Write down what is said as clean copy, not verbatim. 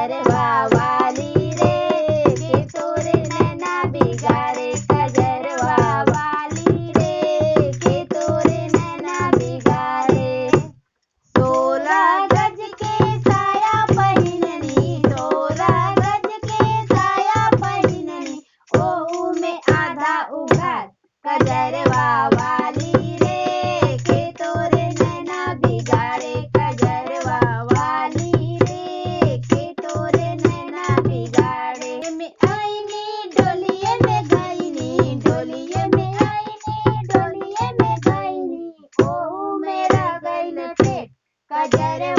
कजरवा वाली रे के तोरे नैना बिगाड़े, कजरवा वाली रे के तोरे नैना बिगाड़े। 16 गज के साया पहिननी, 16 गज के साया पहिननी, ओहू में आधा उघार, कजरवा वाली रे के तोरे नैना बिगाड़े, कजरवा वाली रे के तोरे नैना बिगाड़े। में आईनी डोलिये में गईनी, डोलिये में आईनी डोलिये में गईनी, ओहू मेरा गईल पेट, कजरवा